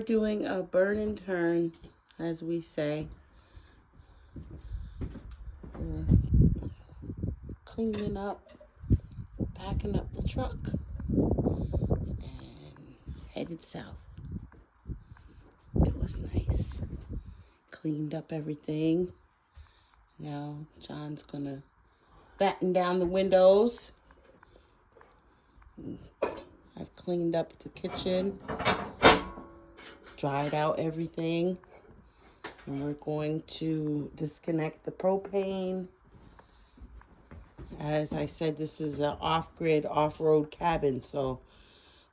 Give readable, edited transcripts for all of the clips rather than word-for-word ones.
doing a burn and turn, as we say. We're cleaning up, packing up the truck, and headed south. It was nice. Cleaned up everything. Now John's gonna batten down the windows. I've cleaned up the kitchen, dried out everything, and we're going to disconnect the propane. As I said, this is an off-grid, off-road cabin, so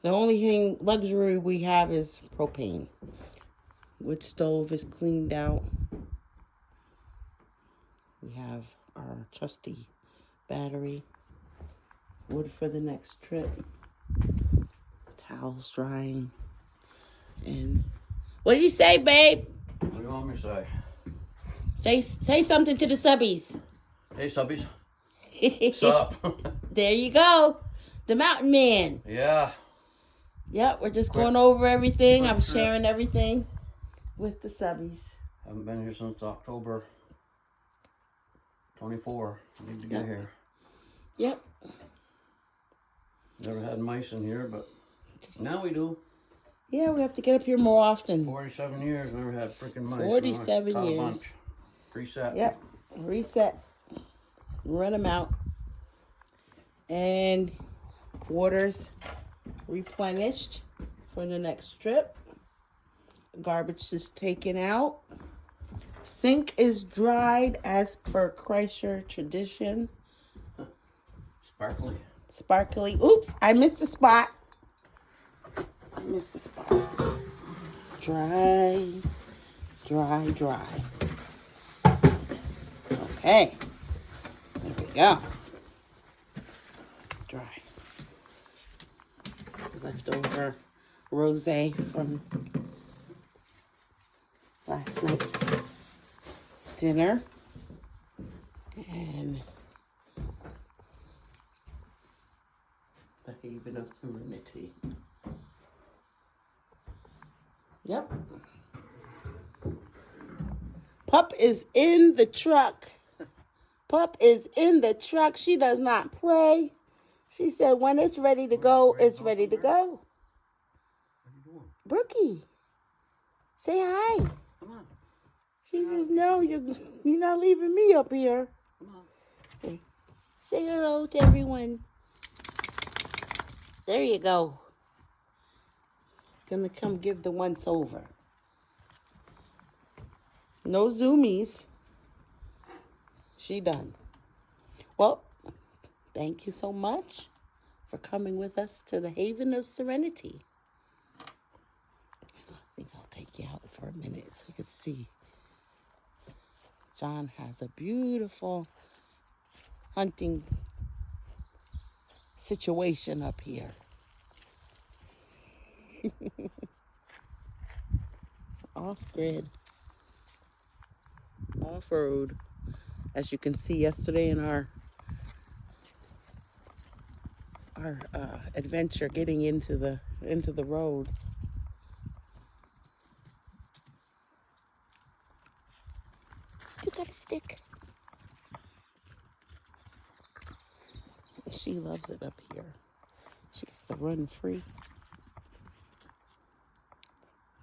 the only luxury we have is propane. Wood stove is cleaned out. We have our trusty battery. Wood for the next trip. Towels drying. And what do you say, babe? What do you want me to say? Say something to the subbies. Hey, subbies. What's up? There you go. The mountain man. Yeah. Yep, we're just going over everything. I'm sharing everything with the subbies. Haven't been here since October 24. I need to get here. Yep. Never had mice in here, but now we do. Yeah, we have to get up here more often. 47 years, never had freaking mice. 47 years. Bunch. Reset. Yep. Reset. Run them out. And water's replenished for the next trip. Garbage is taken out. Sink is dried as per Kreischer tradition. Sparkly. Sparkly. Oops, I missed a spot. Dry, dry, dry. Okay. There we go. Dry. Leftover rosé from last night's dinner. And the Haven of Serenity. Yep. Pup is in the truck. Pup is in the truck. She does not play. She said when it's ready to go, it's ready to go. What are you doing? Brookie, say hi. Come on. She says, no, you're not leaving me up here. Come on. Okay. Say hello to everyone. There you go. Gonna come give the once over. No zoomies. She done. Well, thank you so much for coming with us to the Haven of Serenity. I think I'll take you out for a minute so you can see. John has a beautiful hunting situation up here. Off-grid, off-road. As you can see yesterday in our adventure getting into the road. You got a stick. She loves it up here. She gets to run free.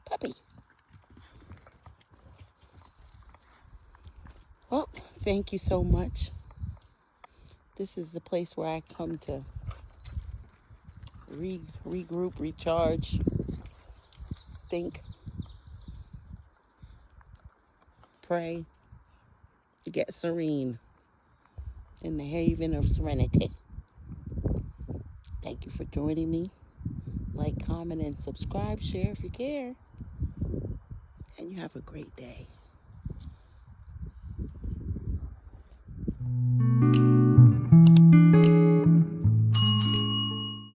Puppy. Well, thank you so much. This is the place where I come to regroup, recharge, think, pray, get serene in the Haven of Serenity. Thank you for joining me. Like, comment, and subscribe. Share if you care. And you have a great day.